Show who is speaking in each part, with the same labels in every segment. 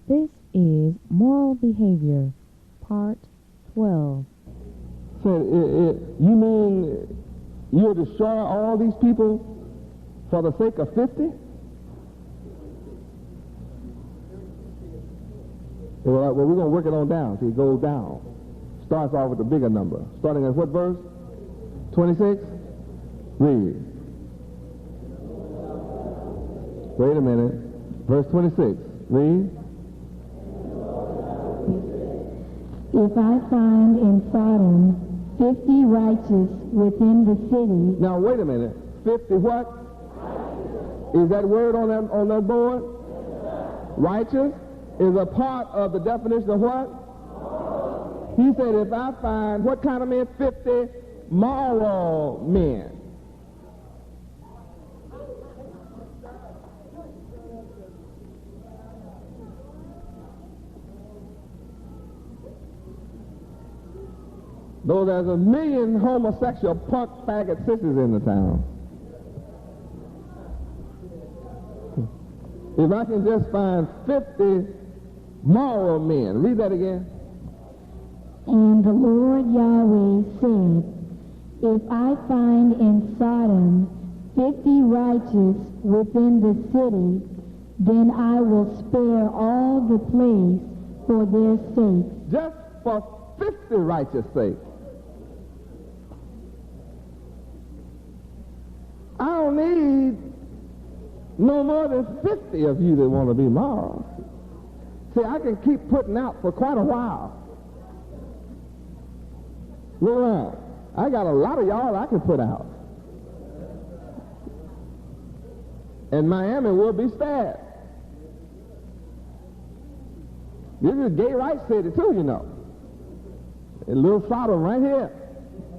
Speaker 1: This is Moral Behavior, Part 12.
Speaker 2: So you mean you'll destroy all these people for the sake of 50? Well, we're going to work it on down. See, it goes down. Starts off with a bigger number. Starting at what verse? 26? Read. Wait a minute. Verse 26. Read.
Speaker 3: If I find in Sodom 50 righteous within the city.
Speaker 2: Now, wait a minute. 50 what? Is that word on that board? Righteous is a part of the definition of what? He said, if I find, what kind of men? 50 moral men. Though there's a million homosexual punk faggot sissies in the town. If I can just find 50 moral men. Read that again.
Speaker 3: And the Lord Yahweh said, if I find in Sodom 50 righteous within the city, then I will spare all the place for their sake.
Speaker 2: Just for 50 righteous sake. I don't need no more than 50 of you that want to be moral. See, I can keep putting out for quite a while. Look around. I got a lot of y'all I can put out. And Miami will be spared. This is gay rights city too, you know. A little Sodom right here.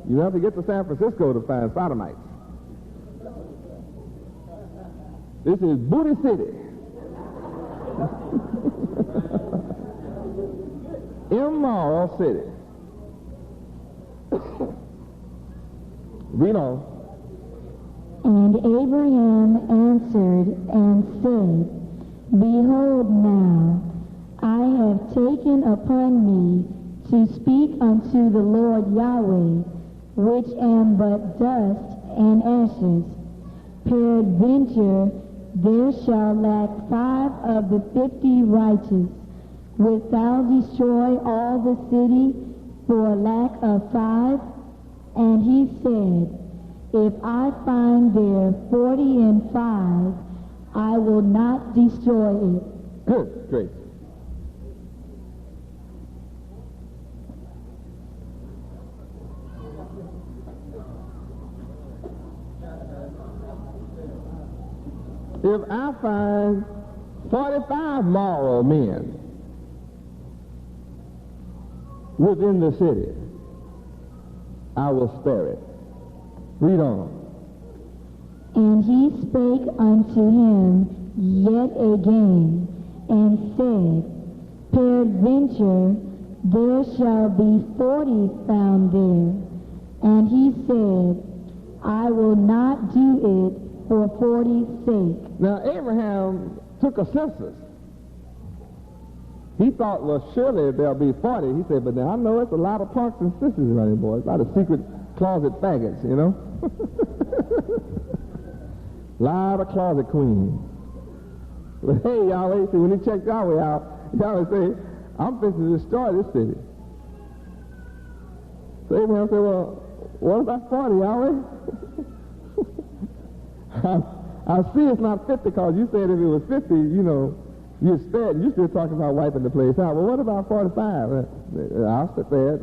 Speaker 2: You have to get to San Francisco to find sodomites. This is Booty City. Immoral city. Read on.
Speaker 3: And Abraham answered and said, behold now, I have taken upon me to speak unto the Lord Yahweh, which am but dust and ashes. Peradventure, there shall lack 5 of the 50 righteous. Wilt thou destroy all the city for lack of 5? And he said, if I find there 40 and 5, I will not destroy it.
Speaker 2: Good, great. If I find 45 moral men within the city, I will spare it. Read on.
Speaker 3: And he spake unto him yet again, and said, peradventure, there shall be 40 found there. And he said, I will not do it for 40's sake.
Speaker 2: Now, Abraham took a census. He thought, well, surely there'll be 40. He said, but now I know it's a lot of punks and sisters running, boys. A lot of secret closet faggots, you know? A lot of closet queens. But hey, Yahweh, see, when he checked Yahweh out, Yahweh said, I'm fixing to destroy this city. So Abraham said, well, what about 40, Yahweh? I see it's not 50, because you said if it was 50, you know, you're spared. You're still talking about wiping the place out. Well, what about 45? I'll spare it.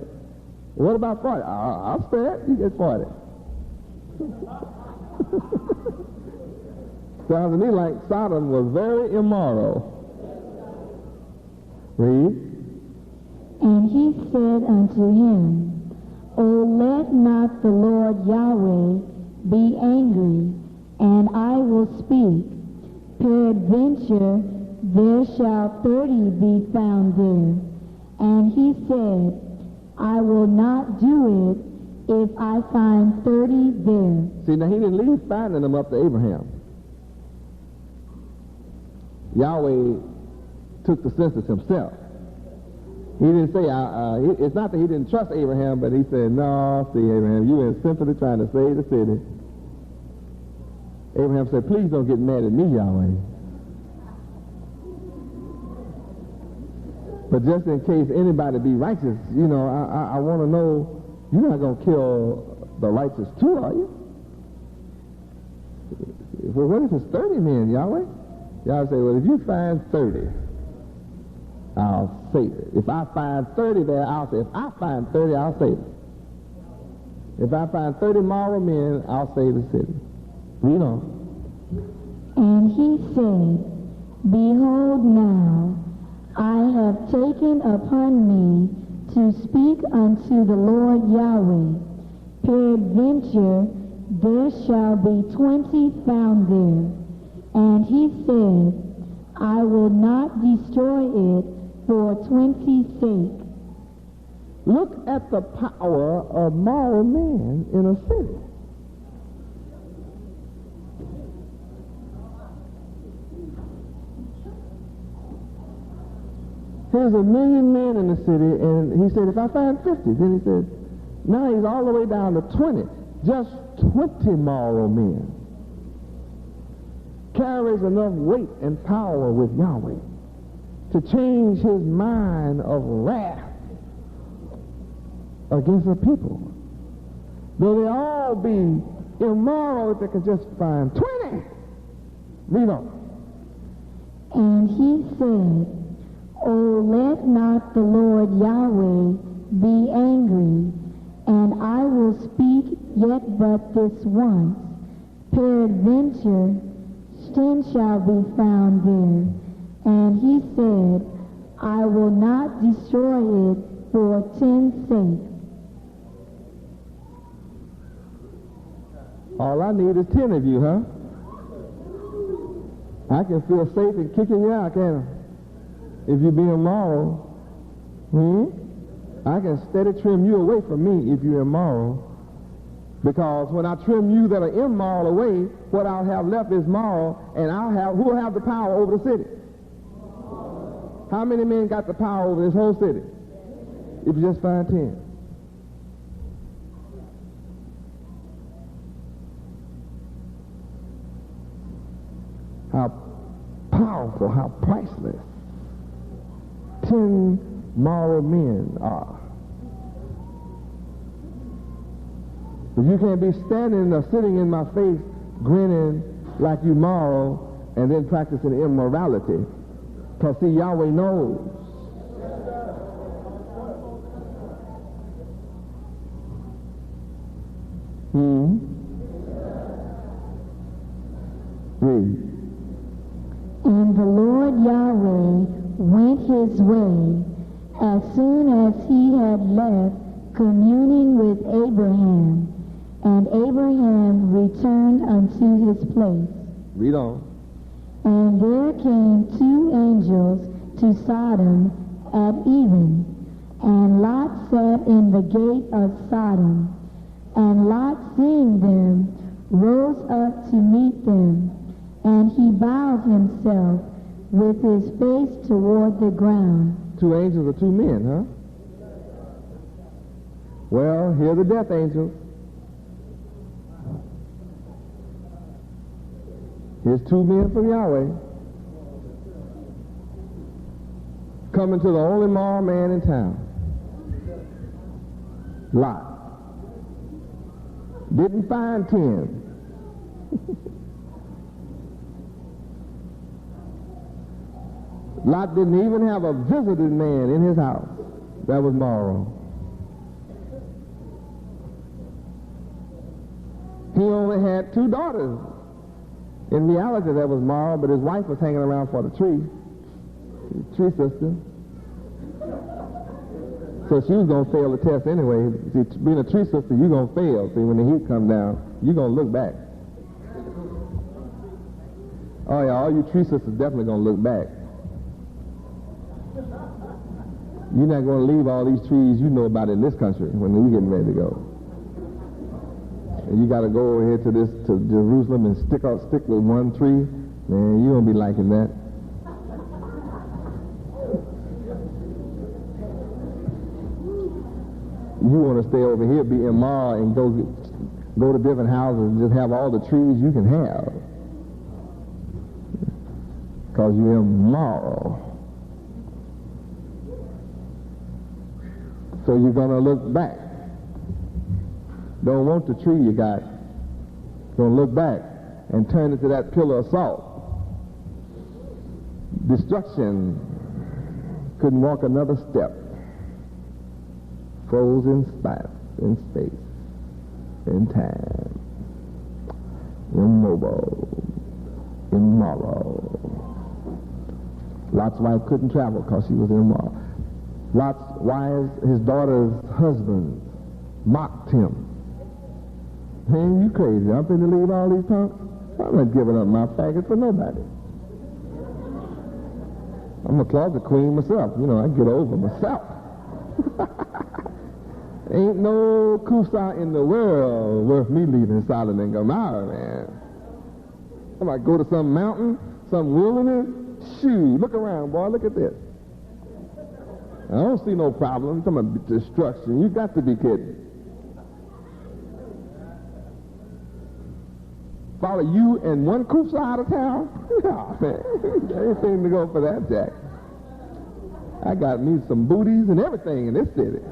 Speaker 2: What about 40? I'll spare it. You get 40. Sounds to me like Sodom was very immoral. Read.
Speaker 3: And he said unto him, O let not the Lord Yahweh be angry, and I will speak. Peradventure, there shall 30 be found there. And he said, I will not do it if I find 30 there.
Speaker 2: See, now he didn't leave finding them up to Abraham. Yahweh took the census himself. He didn't say, it's not that he didn't trust Abraham, but he said, no, see, Abraham, you been simply trying to save the city. Abraham said, please don't get mad at me, Yahweh. But just in case anybody be righteous, you know, I want to know, you're not going to kill the righteous too, are you? Well, what if it's 30 men, Yahweh? Yahweh say, well, if you find 30, I'll save it. If I find 30 there, I'll save it. If I find 30, I'll save it. If I find 30 moral men, I'll save the city. Read on.
Speaker 3: And he said, behold now, I have taken upon me to speak unto the Lord Yahweh. Peradventure there shall be 20 found there. And he said, I will not destroy it for 20's sake.
Speaker 2: Look at the power of moral men in a city. There's 1 million men in the city, and he said, if I find 50, then he said, now he's all the way down to 20. Just 20 moral men carries enough weight and power with Yahweh to change his mind of wrath against the people. Though they all be immoral, if they could just find 20. Read on.
Speaker 3: And he said, O let not the Lord Yahweh be angry, and I will speak yet but this once. Peradventure 10 shall be found there. And he said, I will not destroy it for 10's sake.
Speaker 2: All I need is 10 of you, huh? I can feel safe in kicking you out, can't I? If you're being immoral, I can steady trim you away from me if you're immoral. Because when I trim you that are immoral away, what I'll have left is moral, and who will have the power over the city? How many men got the power over this whole city? If you just find 10. How powerful, how priceless 10 moral men are. But you can't be standing or sitting in my face grinning like you moral and then practicing immorality. Because see, Yahweh knows. Read.
Speaker 3: And the Lord Yahweh went his way as soon as he had left communing with Abraham, and Abraham returned unto his place.
Speaker 2: Read on.
Speaker 3: And there came 2 angels to Sodom at even, and Lot sat in the gate of Sodom. And Lot, seeing them, rose up to meet them, and he bowed himself with his face toward the ground.
Speaker 2: 2 angels or 2 men, huh? Well, here are the death angels. Here's 2 men from Yahweh coming to the only moral man in town, Lot. Didn't find 10. Lot didn't even have a visited man in his house that was moral. He only had 2 daughters. In reality, that was moral, but his wife was hanging around for the tree sister. So she was going to fail the test anyway. See, being a tree sister, you're going to fail. See, when the heat comes down, you're going to look back. Oh, yeah, all you tree sisters definitely going to look back. You're not going to leave all these trees you know about in this country when we're getting ready to go. And you got to go over here to Jerusalem and stick with one tree. Man, you won't be liking that. you want to stay over here, be immoral, and go to different houses and just have all the trees you can have. Because you're immoral. So you're going to look back. Don't want the tree you got. Going to look back and turn into that pillar of salt. Destruction. Couldn't walk another step. Frozen in space, in time. Immobile. Immoral. Lot's wife couldn't travel because she was immoral. Lot's wife, his daughter's husband, mocked him. Man, you crazy. I'm finna leave all these punks? I'm not giving up my faggot for nobody. I'm a closet queen myself. You know, I get over myself. Ain't no kusa in the world worth me leaving Sodom and Gomorrah, man. I might go to some mountain, some wilderness. Shoot, look around, boy. Look at this. I don't see no problem. I'm talking about destruction. You got to be kidding. Follow you and one kusa out of town? Oh, man. There ain't anything to go for that, Jack. I got me some booties and everything in this city.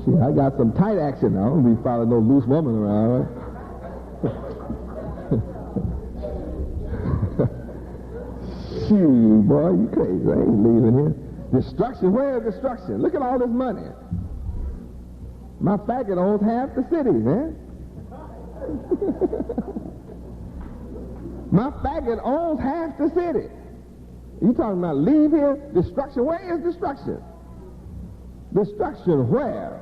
Speaker 2: Shit, I got some tight action now. I don't be following no loose woman around, right? Shoot, boy, you crazy. I ain't leaving here. Destruction? Where is destruction? Look at all this money. My faggot owns half the city, man. My faggot owns half the city. You talking about leave here? Destruction? Where is destruction? Destruction where?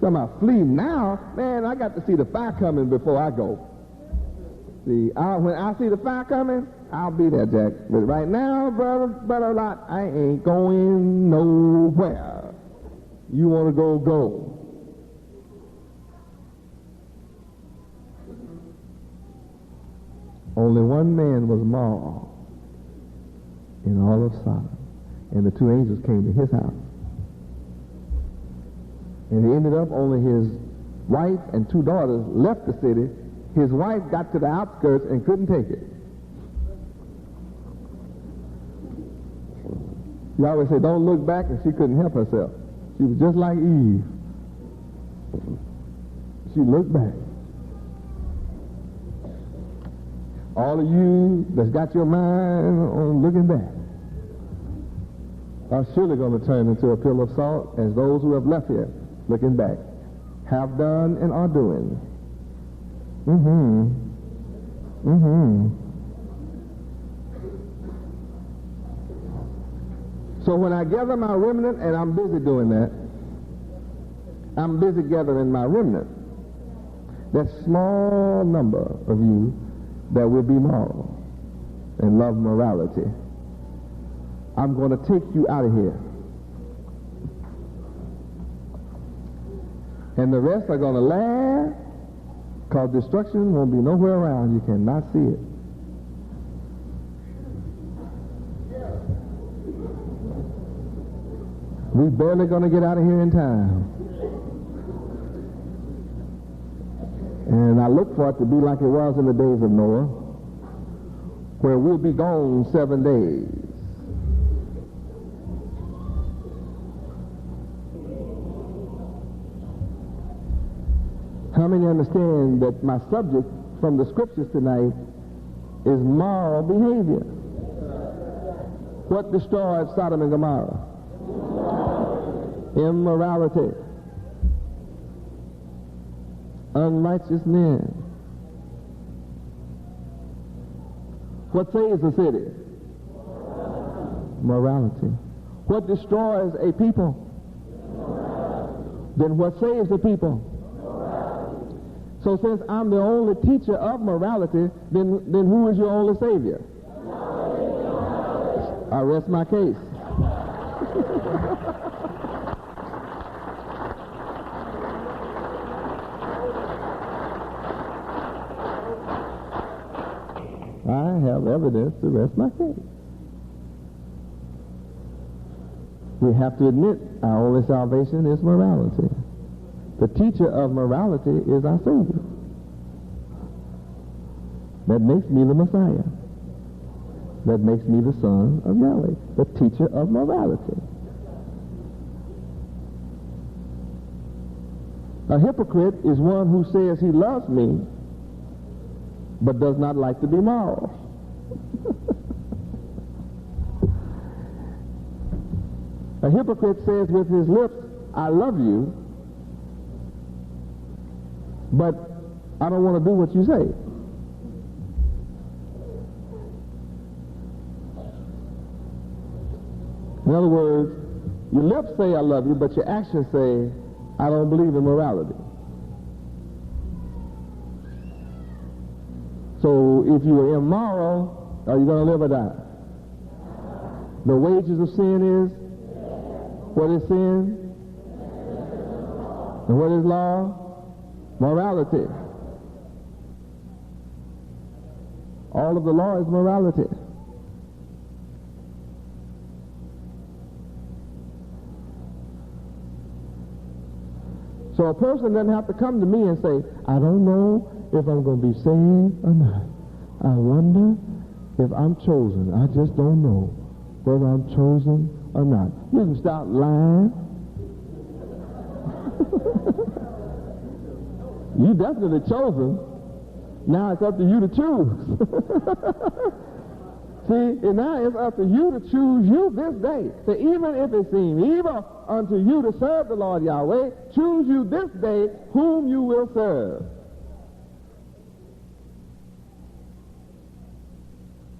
Speaker 2: Talking about flee now? Man, I got to see the fire coming before I go. See, when I see the fire coming, I'll be there, Jack. But right now, brother Lot, I ain't going nowhere. You want to go, go. Only one man was moral in all of Sodom. And the two angels came to his house. And he ended up, only his wife and two daughters left the city. His wife got to the outskirts and couldn't take it. You always say, don't look back, and she couldn't help herself. She was just like Eve. She looked back. All of you that's got your mind on looking back are surely going to turn into a pillar of salt as those who have left here looking back have done and are doing. So when I gather my remnant, and I'm busy doing that, I'm busy gathering my remnant, that small number of you that will be moral and love morality, I'm going to take you out of here. And the rest are going to laugh, because destruction won't be nowhere around. You cannot see it. We're barely going to get out of here in time. And I look for it to be like it was in the days of Noah, where we'll be gone 7 days. How many understand that my subject from the scriptures tonight is moral behavior? What destroyed Sodom and Gomorrah? Immorality. Unrighteous men. What saves a city? Morality. What destroys a people? Then what saves a people? So since I'm the only teacher of morality, then who is your only savior? I rest my case. I have evidence to rest my case. We have to admit our only salvation is morality. The teacher of morality is our Savior. That makes me the Messiah. That makes me the son of Yahweh, the teacher of morality. A hypocrite is one who says he loves me, but does not like to be moral. A hypocrite says with his lips, I love you, but I don't want to do what you say. In other words, your lips say I love you, but your actions say I don't believe in morality. So if you are immoral, are you going to live or die? The wages of sin is? What is sin? And what is law? Morality. All of the law is morality. So a person doesn't have to come to me and say, I don't know if I'm going to be saved or not. I wonder if I'm chosen. I just don't know whether I'm chosen or not. You can stop lying. You definitely chosen. Now it's up to you to choose. See, and now it's up to you to choose you this day. So even if it seems evil unto you to serve the Lord Yahweh, choose you this day whom you will serve.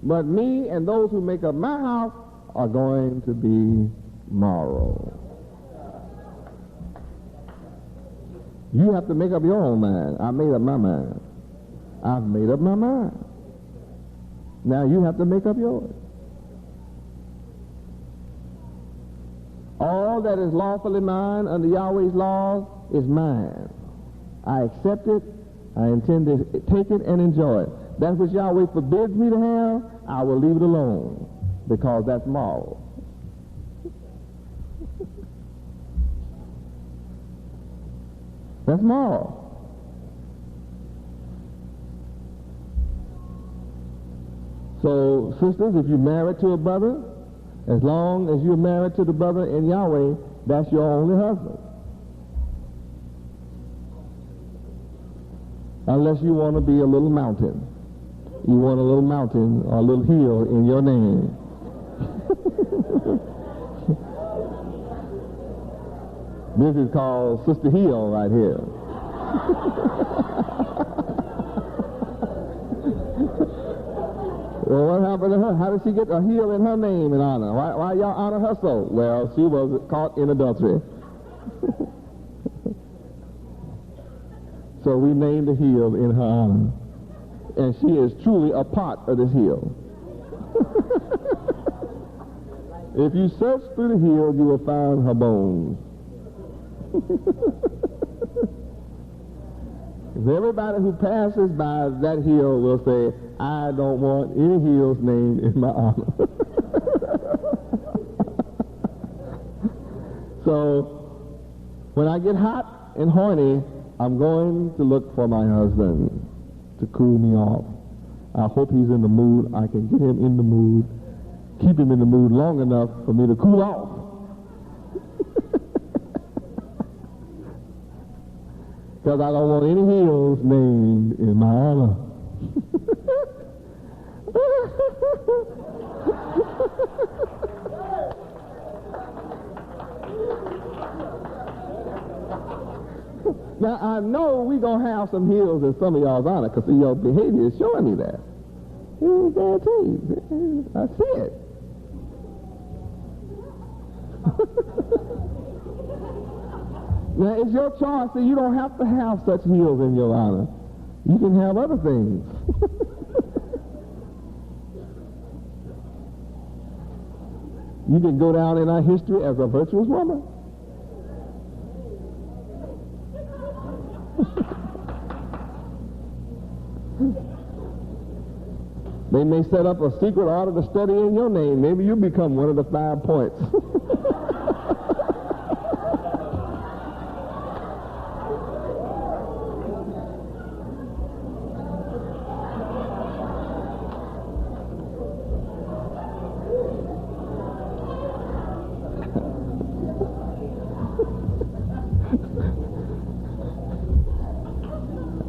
Speaker 2: But me and those who make up my house are going to be moral. You have to make up your own mind. I made up my mind. I've made up my mind. Now you have to make up yours. All that is lawfully mine under Yahweh's laws is mine. I accept it. I intend to take it and enjoy it. That which Yahweh forbids me to have, I will leave it alone because that's moral. That's moral. So, sisters, if you're married to a brother, as long as you're married to the brother in Yahweh, that's your only husband. Unless you want to be a little mountain. You want a little mountain or a little hill in your name. This is called Sister Hill right here. Well, what happened to her? How did she get a hill in her name and honor? Why y'all honor her so? Well, she was caught in adultery. So we named the hill in her honor. And she is truly a part of this hill. If you search through the hill, you will find her bones. If everybody who passes by that hill will say, I don't want any hills named in my honor. So, when I get hot and horny, I'm going to look for my husband to cool me off. I hope he's in the mood. I can get him in the mood, keep him in the mood long enough for me to cool off. Because I don't want any hills named in my honor. Now, I know we're going to have some hills in some of y'all's honor because your behavior is showing me that. I guarantee. I see it. Now, it's your choice that you don't have to have such hills in your honor. You can have other things. You can go down in our history as a virtuous woman. They may set up a secret order to study in your name. Maybe you become one of the 5 points.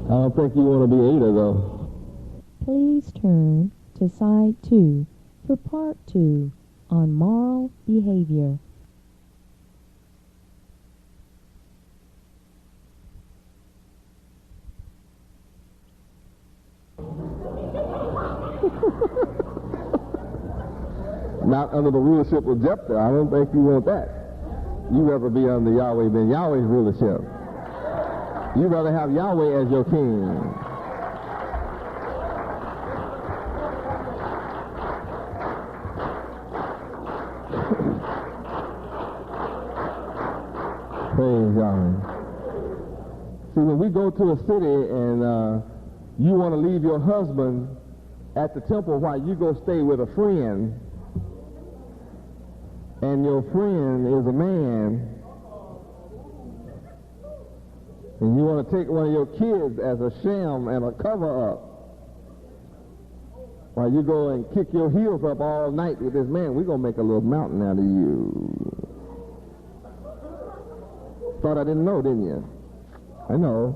Speaker 2: I don't think you want to be Ada, though.
Speaker 1: Please turn to side 2 for part 2 on moral behavior.
Speaker 2: Not under the rulership of Jephthah. I don't think you want that. You rather be under Yahweh than Yahweh's rulership. You rather have Yahweh as your king. Praise Yahweh. See, when we go to a city and you want to leave your husband at the temple while you go stay with a friend, and your friend is a man, and you want to take one of your kids as a sham and a cover-up while you go and kick your heels up all night with this man, we're going to make a little mountain out of you. Thought I didn't know, didn't you? I know.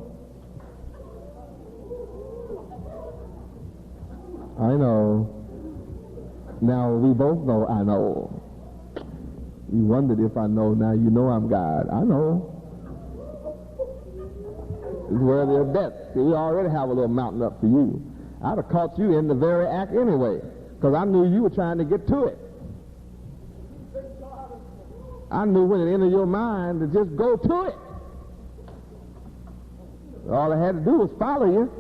Speaker 2: I know. Now, we both know I know. You wondered if I know. Now you know I'm God. I know. It's worthy of death. See, we already have a little mountain up for you. I'd have caught you in the very act anyway, because I knew you were trying to get to it. I knew when it entered your mind to just go to it. All I had to do was follow you.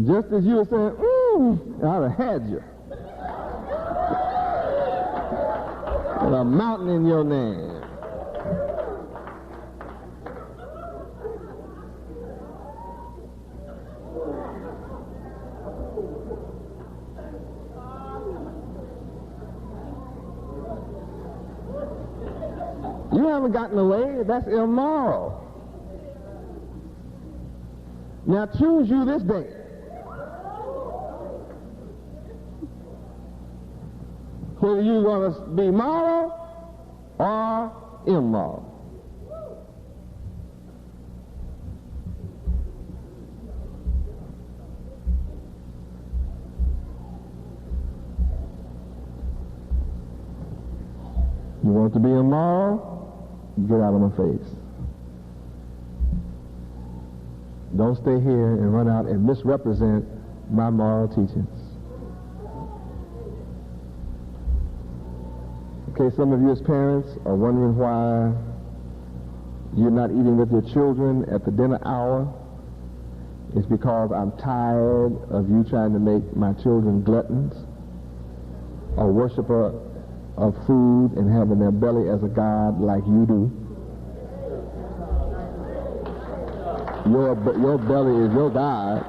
Speaker 2: Just as you were saying, I'd have had you. With a mountain in your name. You haven't gotten away. That's immoral. Now choose you this day. Whether you're going to be moral or immoral. You want to be immoral? Get out of my face. Don't stay here and run out and misrepresent my moral teachings. Okay, some of you as parents are wondering why you're not eating with your children at the dinner hour. It's because I'm tired of you trying to make my children gluttons or worshiper of food and having their belly as a god like you do. Your belly is your god.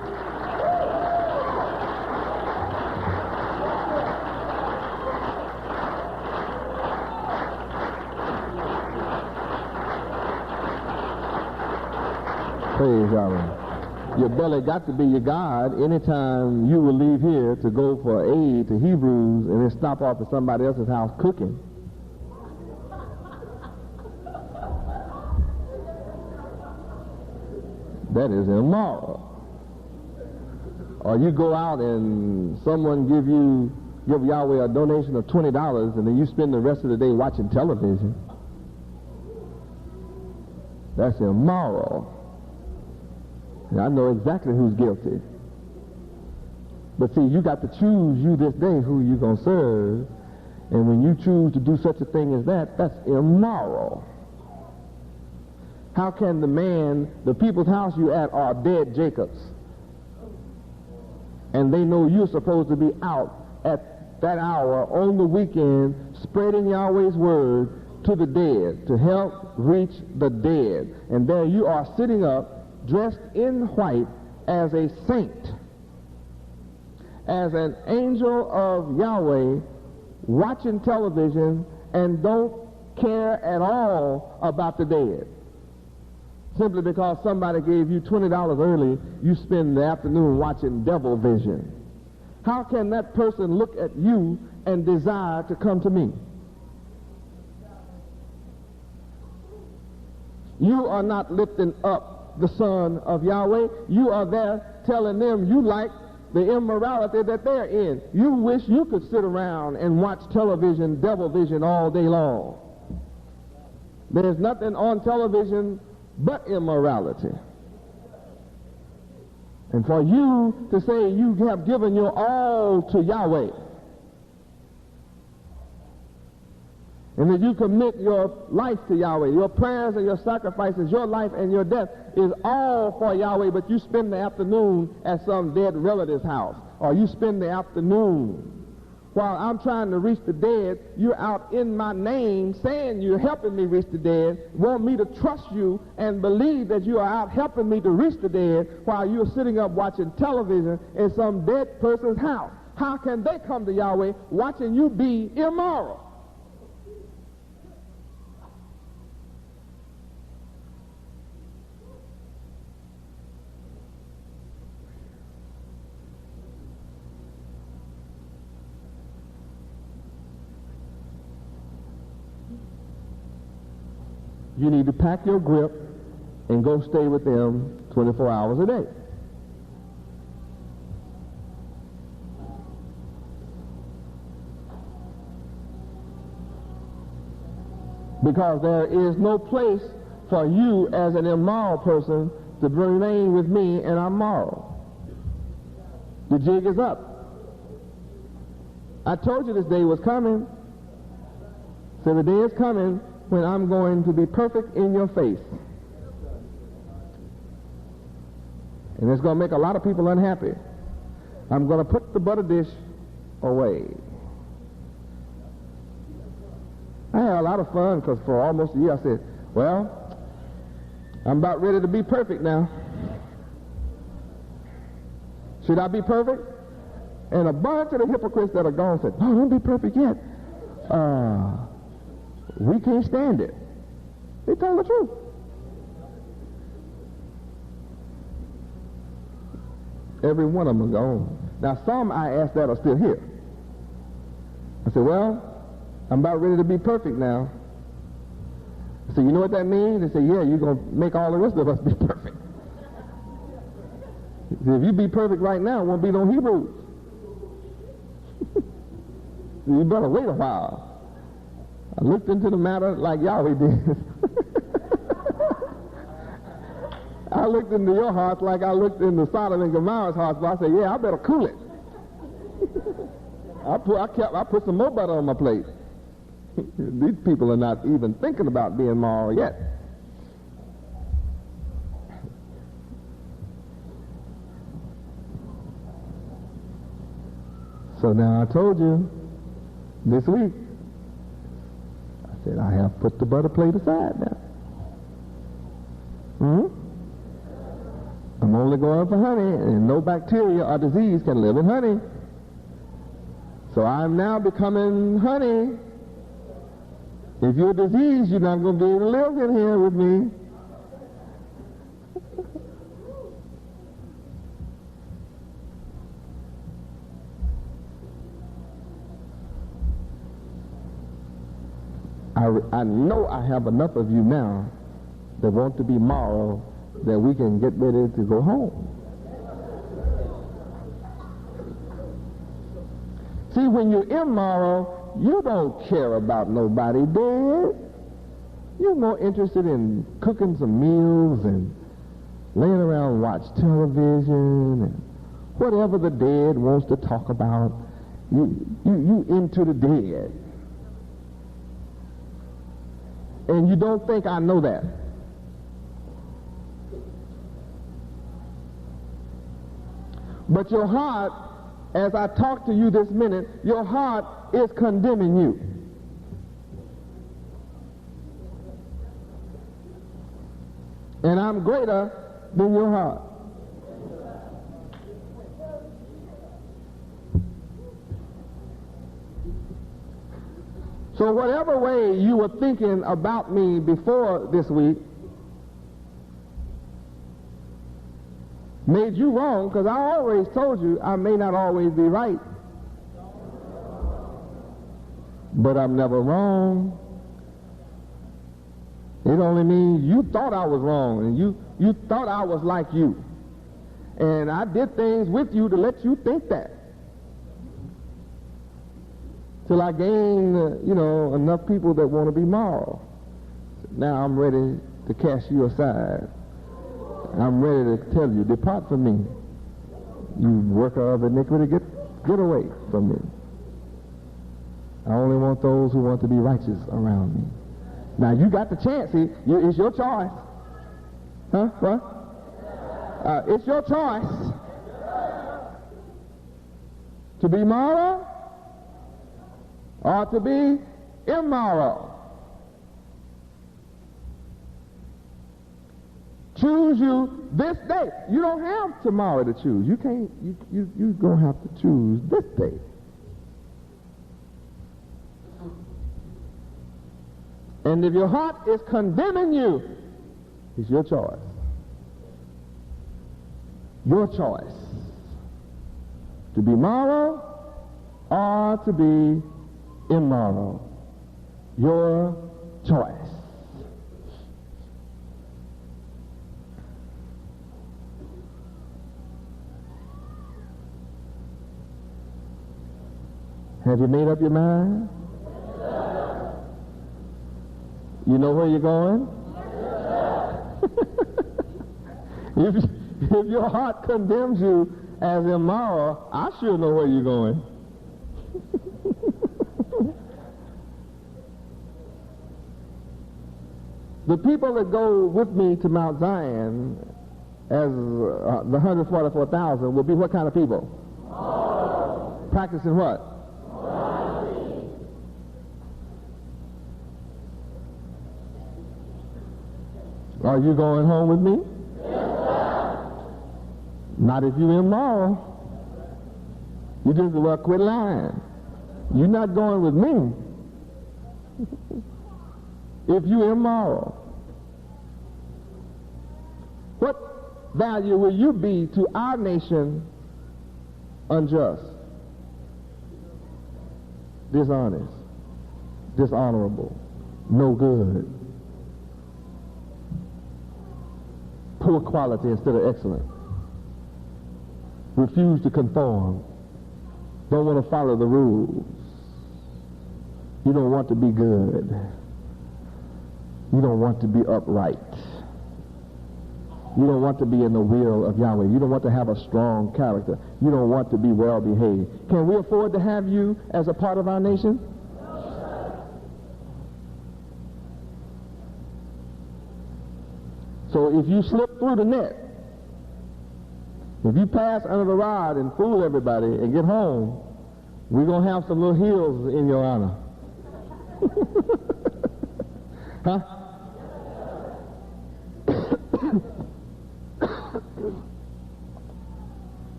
Speaker 2: Praise Yahweh. Your belly got to be your God anytime you will leave here to go for aid to Hebrews and then stop off at somebody else's house cooking. That is immoral. Or you go out and someone give Yahweh a donation of $20 and then you spend the rest of the day watching television. That's immoral. I know exactly who's guilty. But see, you got to choose you this day who you're going to serve. And when you choose to do such a thing as that, that's immoral. How can the people's house you at are dead Jacobs, and they know you're supposed to be out at that hour on the weekend spreading Yahweh's word to the dead, to help reach the dead. And there you are sitting up, dressed in white, as a saint, as an angel of Yahweh, watching television and don't care at all about the dead? Simply because somebody gave you $20 early, you spend the afternoon watching devil vision. How can that person look at you and desire to come to me? You are not lifting up the Son of Yahweh. You are there telling them you like the immorality that they're in. You wish you could sit around and watch television, devil vision all day long. There's nothing on television but immorality. And for you to say you have given your all to Yahweh, and that you commit your life to Yahweh, your prayers and your sacrifices, your life and your death is all for Yahweh, but you spend the afternoon at some dead relative's house, or you spend the afternoon while I'm trying to reach the dead, you're out in my name saying you're helping me reach the dead, want me to trust you and believe that you are out helping me to reach the dead while you're sitting up watching television in some dead person's house. How can they come to Yahweh watching you be immoral? You need to pack your grip and go stay with them 24 hours a day. Because there is no place for you as an immoral person to remain with me and I'm moral. The jig is up. I told you this day was coming. So the day is coming when I'm going to be perfect in your face. And it's going to make a lot of people unhappy. I'm going to put the butter dish away. I had a lot of fun because for almost a year I said, well, I'm about ready to be perfect now. Should I be perfect? And a bunch of the hypocrites that are gone said, no, don't be perfect yet. We can't stand it. They told the truth. Every one of them are gone. Now some I asked that are still here. I said, well, I'm about ready to be perfect now. I said, you know what that means? They said, yeah, you're going to make all the rest of us be perfect. Said, if you be perfect right now, it won't be no Hebrews. You better wait a while. I looked into the matter like Yahweh did. I looked into your hearts like I looked into Sodom and Gomorrah's hearts, but I said, yeah, I better cool it. I put some more butter on my plate. These people are not even thinking about being moral yet. So now I told you this week, I said, I have put the butter plate aside now. I'm only going for honey, and no bacteria or disease can live in honey. So I'm now becoming honey. If you're diseased, you're not going to be able to live in here with me. I know I have enough of you now that want to be moral that we can get ready to go home. See, when you're immoral, you don't care about nobody dead. You're more interested in cooking some meals and laying around and watch television and whatever the dead wants to talk about. You into the dead. And you don't think I know that. But your heart, as I talk to you this minute, your heart is condemning you. And I'm greater than your heart. So whatever way you were thinking about me before this week made you wrong, because I always told you I may not always be right, but I'm never wrong. It only means you thought I was wrong, and you thought I was like you. And I did things with you to let you think that. Till I gain, enough people that want to be moral. Now I'm ready to cast you aside. I'm ready to tell you, depart from me, you worker of iniquity, get away from me. I only want those who want to be righteous around me. Now you got the chance. See, it's your choice. Huh? What? It's your choice to be moral or to be immoral. Choose you this day. You don't have tomorrow to choose. You can't. You're gonna have to choose this day. And if your heart is condemning you, it's your choice. Your choice to be moral or to be immoral. Your choice. Have you made up your mind? You know where you're going? If your heart condemns you as immoral, I sure know where you're going. The people that go with me to Mount Zion as the 144,000 will be what kind of people? Practicing what? Are you going home with me? Yes, sir. Not if you're immoral. You just quit lying. You're not going with me if you're immoral. What value will you be to our nation unjust, dishonest, dishonorable, no good? Poor quality instead of excellent. Refuse to conform. Don't want to follow the rules. You don't want to be good. You don't want to be upright. You don't want to be in the will of Yahweh. You don't want to have a strong character. You don't want to be well behaved. Can we afford to have you as a part of our nation? So if you slip through the net, if you pass under the rod and fool everybody and get home, we're going to have some little hills in your honor. Huh?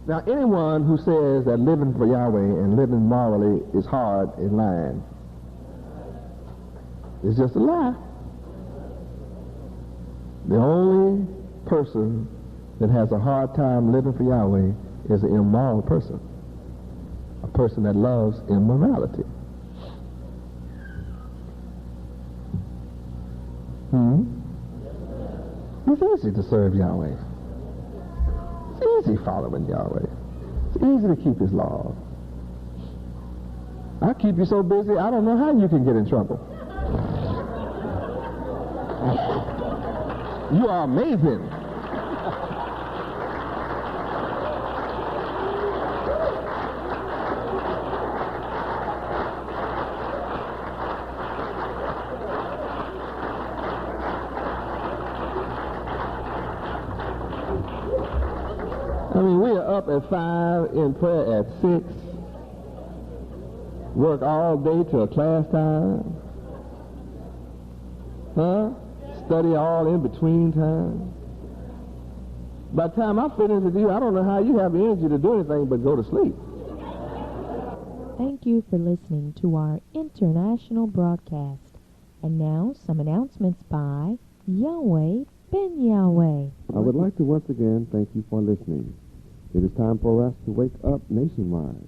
Speaker 2: Now, anyone who says that living for Yahweh and living morally is hard is lying. It's just a lie. The only person that has a hard time living for Yahweh is an immoral person, a person that loves immorality. It's easy to serve Yahweh. It's easy following Yahweh. It's easy to keep His laws. I keep you so busy, I don't know how you can get in trouble. You are amazing. I mean, we are up at 5, in prayer at 6, work all day till class time. Huh? Study all in between time. By the time I finish with you, I don't know how you have the energy to do anything but go to sleep.
Speaker 1: Thank you for listening to our international broadcast. And now, some announcements by Yahweh Ben Yahweh.
Speaker 4: I would like to once again thank you for listening. It is time for us to wake up nationwide.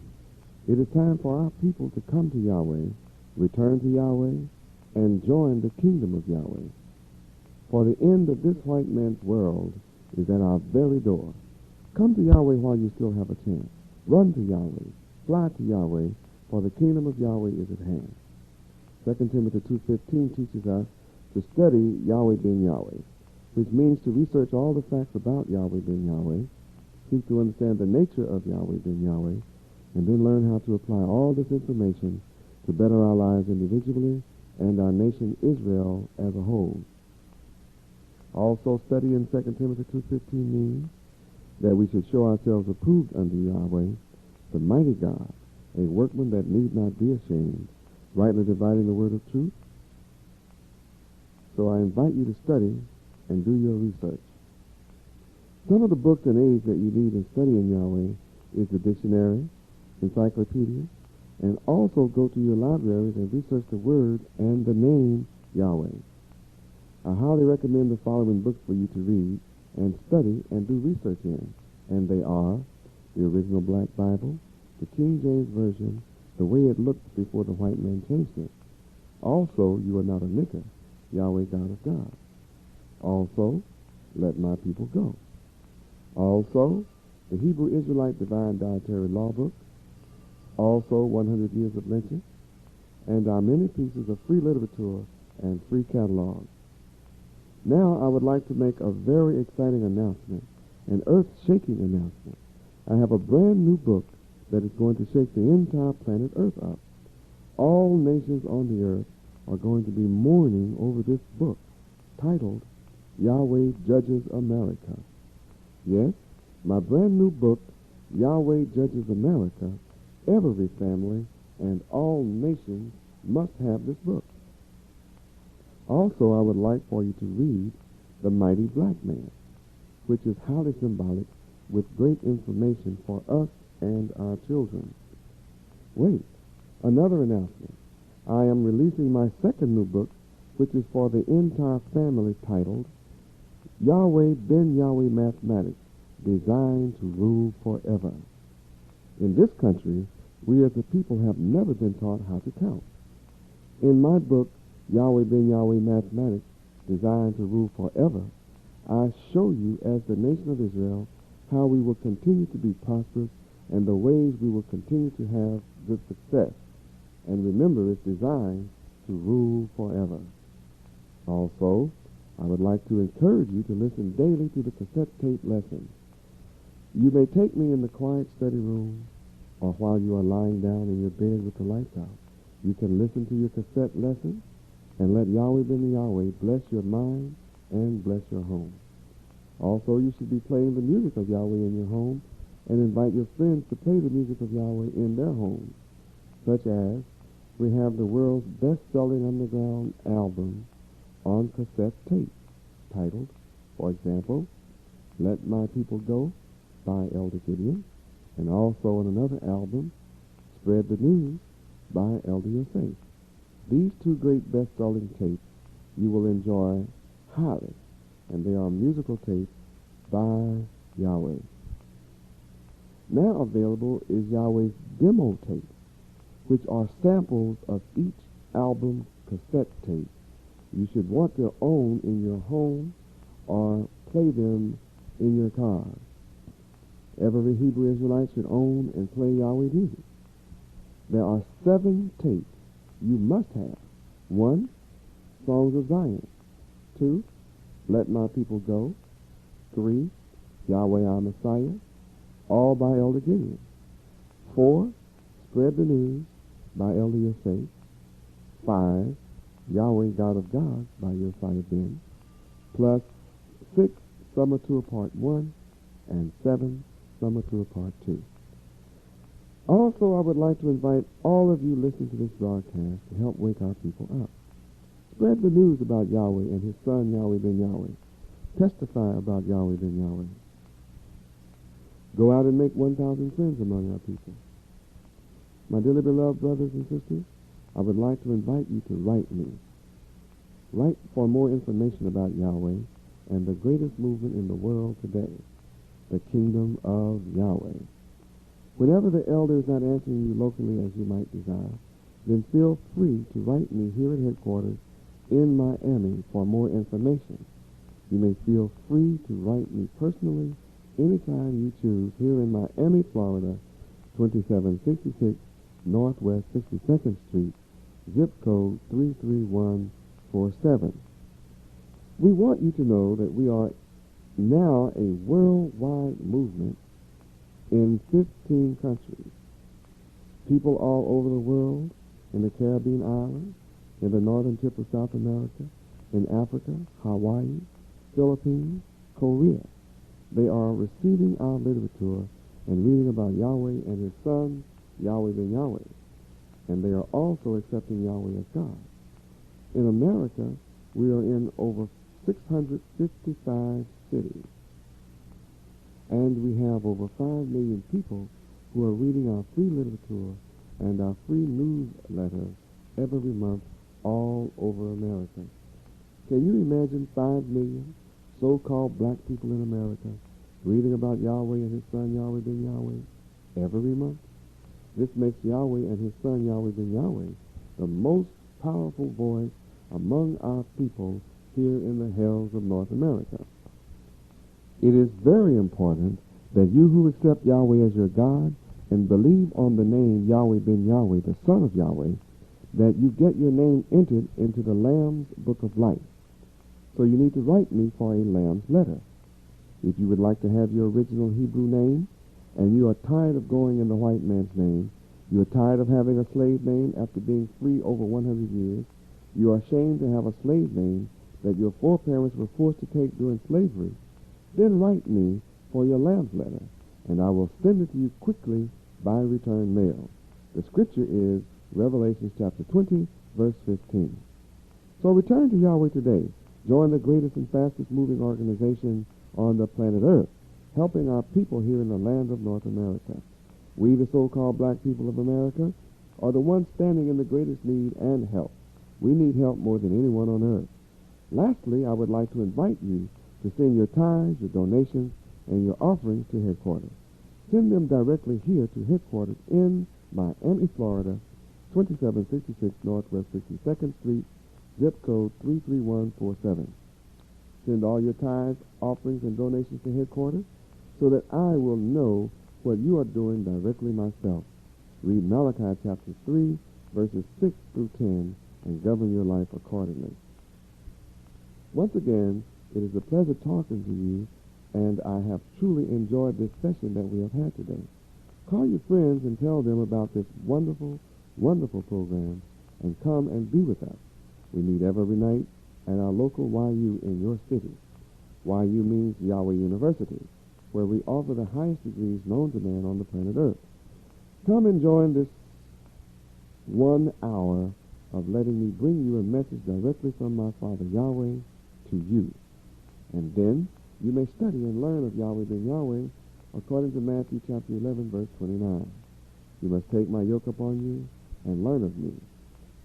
Speaker 4: It is time for our people to come to Yahweh, return to Yahweh, and join the kingdom of Yahweh. For the end of this white man's world is at our very door. Come to Yahweh while you still have a chance. Run to Yahweh. Fly to Yahweh, for the kingdom of Yahweh is at hand. 2 Timothy 2:15 teaches us to study Yahweh ben Yahweh, which means to research all the facts about Yahweh ben Yahweh, seek to understand the nature of Yahweh ben Yahweh, and then learn how to apply all this information to better our lives individually and our nation Israel as a whole. Also, study in 2 Timothy 2:15 means that we should show ourselves approved unto Yahweh, the mighty God, a workman that need not be ashamed, rightly dividing the word of truth. So I invite you to study and do your research. Some of the books and aids that you need in studying Yahweh is the dictionary, encyclopedia, and also go to your libraries and research the word and the name Yahweh. I highly recommend the following books for you to read and study and do research in, and they are the original Black Bible, the King James Version, the way it looked before the white man changed it. Also, You Are Not a Nigger, Yahweh God of God. Also, Let My People Go. Also, the Hebrew Israelite Divine Dietary Law Book. Also, 100 Years of Lynching, and our many pieces of free literature and free catalogs. Now, I would like to make a very exciting announcement, an earth-shaking announcement. I have a brand new book that is going to shake the entire planet Earth up. All nations on the earth are going to be mourning over this book, titled Yahweh Judges America. Yes, my brand new book, Yahweh Judges America. Every family and all nations must have this book. Also, I would like for you to read The Mighty Black Man, which is highly symbolic with great information for us and our children. Wait, another announcement. I am releasing my second new book, which is for the entire family, titled Yahweh Ben Yahweh Mathematics, Designed to Rule Forever. In this country, we as a people have never been taught how to count. In my book, Yahweh Ben Yahweh Mathematics, Designed to Rule Forever, I show you as the nation of Israel how we will continue to be prosperous and the ways we will continue to have good success. And remember, it's designed to rule forever. Also, I would like to encourage you to listen daily to the cassette tape lessons. You may take me in the quiet study room, or while you are lying down in your bed with the lights out. You can listen to your cassette lesson and let Yahweh Ben Yahweh bless your mind and bless your home. Also, you should be playing the music of Yahweh in your home and invite your friends to play the music of Yahweh in their homes, such as we have the world's best-selling underground album on cassette tape, titled, for example, Let My People Go by Elder Gideon, and also on another album, Spread the News by Elder Yosef. These two great best-selling tapes you will enjoy highly, and they are musical tapes by Yahweh. Now available is Yahweh's demo tapes, which are samples of each album cassette tape. You should want to own in your home or play them in your car. Every Hebrew Israelite should own and play Yahweh music. There are 7 tapes you must have. 1, Songs of Zion. 2, Let My People Go. 3, Yahweh Our Messiah, all by Elder Gideon. 4, Spread the News by Elder Yosef. 5, Yahweh God of God by Josiah Ben. Plus 6, Summer Tour Part 1, and 7, Summer Tour Part 2. Also, I would like to invite all of you listening to this broadcast to help wake our people up. Spread the news about Yahweh and His Son, Yahweh Ben Yahweh. Testify about Yahweh Ben Yahweh. Go out and make 1,000 friends among our people. My dearly beloved brothers and sisters, I would like to invite you to write me. Write for more information about Yahweh and the greatest movement in the world today, the Kingdom of Yahweh. Whenever the elder is not answering you locally as you might desire, then feel free to write me here at headquarters in Miami for more information. You may feel free to write me personally anytime you choose here in Miami, Florida, 2766 Northwest 62nd Street, zip code 33147. We want you to know that we are now a worldwide movement in 15 countries. People all over the world, in the Caribbean islands, in the northern tip of South America, in Africa, Hawaii, Philippines, Korea. They are receiving our literature and reading about Yahweh and his Son, Yahweh ben Yahweh. And they are also accepting Yahweh as God. In America, we are in over 655 cities. And we have over 5 million people who are reading our free literature and our free newsletter every month all over America. Can you imagine 5 million so-called black people in America reading about Yahweh and his Son Yahweh ben Yahweh every month? This makes Yahweh and his Son Yahweh ben Yahweh the most powerful voice among our people here in the hells of North America. It is very important that you who accept Yahweh as your God and believe on the name Yahweh ben Yahweh, the Son of Yahweh, that you get your name entered into the Lamb's Book of Life. So you need to write me for a Lamb's letter. If you would like to have your original Hebrew name, and you are tired of going in the white man's name, you are tired of having a slave name after being free over 100 years, you are ashamed to have a slave name that your foreparents were forced to take during slavery, then write me for your Lamb's letter, and I will send it to you quickly by return mail. The scripture is Revelation chapter 20, verse 15. So return to Yahweh today. Join the greatest and fastest moving organization on the planet Earth, helping our people here in the land of North America. We, the so-called black people of America, are the ones standing in the greatest need and help. We need help more than anyone on earth. Lastly, I would like to invite you to send your tithes, your donations, and your offerings to headquarters. Send them directly here to headquarters in Miami, Florida, 2766 Northwest 62nd Street, zip code 33147. Send all your tithes, offerings, and donations to headquarters so that I will know what you are doing directly myself. Read Malachi chapter 3, verses 6 through 10, and govern your life accordingly. Once again, it is a pleasure talking to you, and I have truly enjoyed this session that we have had today. Call your friends and tell them about this wonderful, wonderful program, and come and be with us. We meet every night at our local YU in your city. YU means Yahweh University, where we offer the highest degrees known to man on the planet Earth. Come and join this 1 hour of letting me bring you a message directly from my Father Yahweh to you. And then you may study and learn of Yahweh ben Yahweh according to Matthew chapter 11, verse 29. You must take my yoke upon you and learn of me,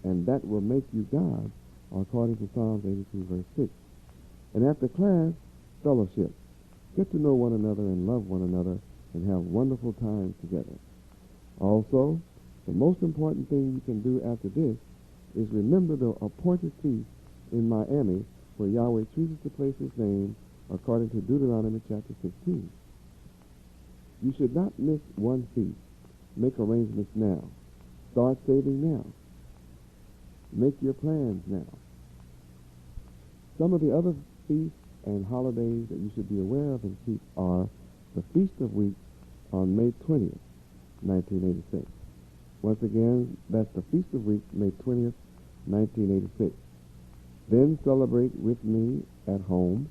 Speaker 4: and that will make you God, according to Psalms 82, verse 6. And after class, fellowship. Get to know one another and love one another and have wonderful times together. Also, the most important thing you can do after this is remember the appointed feast in Miami where Yahweh chooses to place his name according to Deuteronomy chapter 16. You should not miss one feast. Make arrangements now. Start saving now. Make your plans now. Some of the other feasts and holidays that you should be aware of and keep are the Feast of Weeks on May 20th, 1986. Once again, that's the Feast of Weeks, May 20th, 1986. Then celebrate with me at home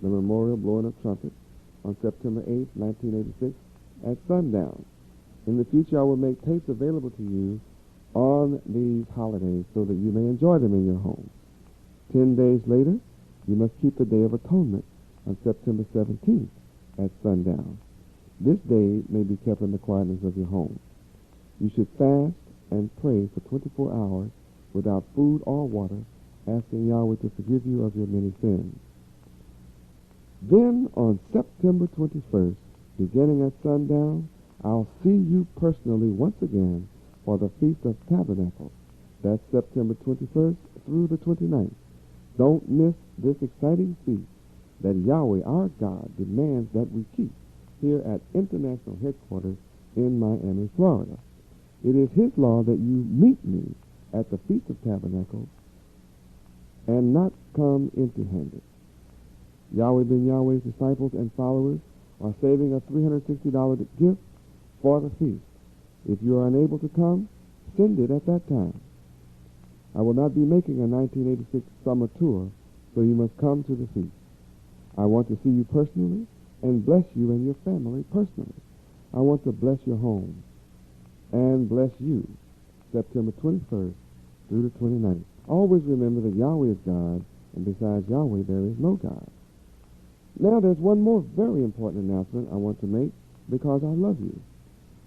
Speaker 4: the memorial blowing of trumpets on September 8th, 1986 at sundown. In the future, I will make tapes available to you on these holidays so that you may enjoy them in your home. 10 days later, you must keep the Day of Atonement on September 17th at sundown. This day may be kept in the quietness of your home. You should fast and pray for 24 hours without food or water, asking Yahweh to forgive you of your many sins. Then on September 21st, beginning at sundown, I'll see you personally once again for the Feast of Tabernacles. That's September 21st through the 29th. Don't miss this exciting feast that Yahweh, our God, demands that we keep here at International Headquarters in Miami, Florida. It is His law that you meet me at the Feast of Tabernacles and not come empty-handed. Yahweh ben Yahweh's disciples and followers are saving a $360 gift for the feast. If you are unable to come, send it at that time. I will not be making a 1986 summer tour, so you must come to the feast. I want to see you personally and bless you and your family personally. I want to bless your home and bless you September 21st through the 29th. Always remember that Yahweh is God, and besides Yahweh there is no God. Now there's one more very important announcement I want to make because I love you.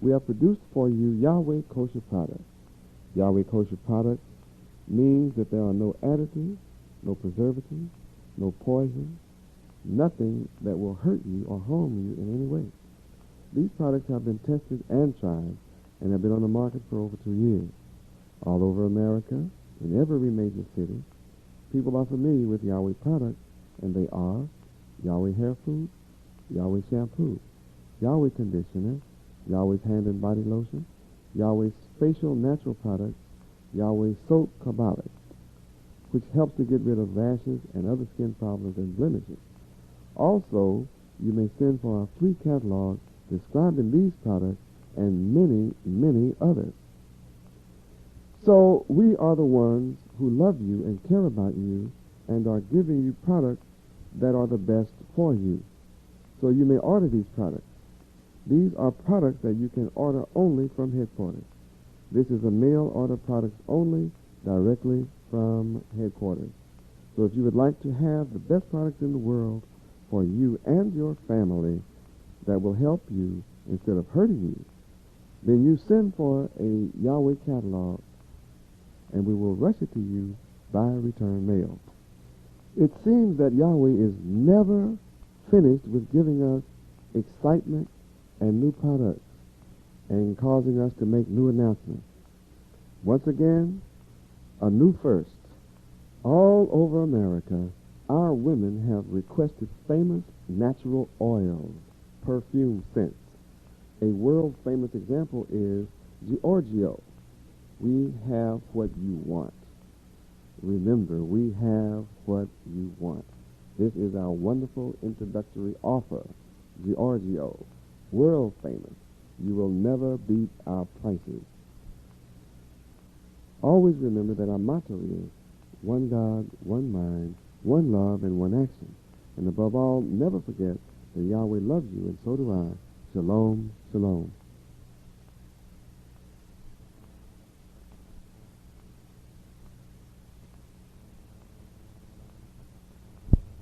Speaker 4: We have produced for you Yahweh Kosher products. Yahweh Kosher products means that there are no additives, no preservatives, no poison, nothing that will hurt you or harm you in any way. These products have been tested and tried and have been on the market for over 2 years. All over America, in every major city, people are familiar with Yahweh products, and they are Yahweh hair food, Yahweh shampoo, Yahweh conditioner, Yahweh's hand and body lotion, Yahweh's facial natural products, Yahweh soap Kabbalic, which helps to get rid of rashes and other skin problems and blemishes. Also, you may send for our free catalog describing these products and many, many others. So we are the ones who love you and care about you and are giving you products that are the best for you. So you may order these products. These are products that you can order only from headquarters. This is a mail order products only directly from headquarters. So if you would like to have the best products in the world for you and your family that will help you instead of hurting you, then you send for a Yahweh catalog and we will rush it to you by return mail. It seems that Yahweh is never finished with giving us excitement and new products and causing us to make new announcements. Once again, a new first. All over America, our women have requested famous natural oils, perfume scents. A world-famous example is Giorgio. We have what you want. Remember, we have what you want. This is our wonderful introductory offer. Giorgio, world famous. You will never beat our prices. Always remember that our motto is one God, one mind, one love, and one action. And above all, never forget that Yahweh loves you, and so do I. Shalom, shalom.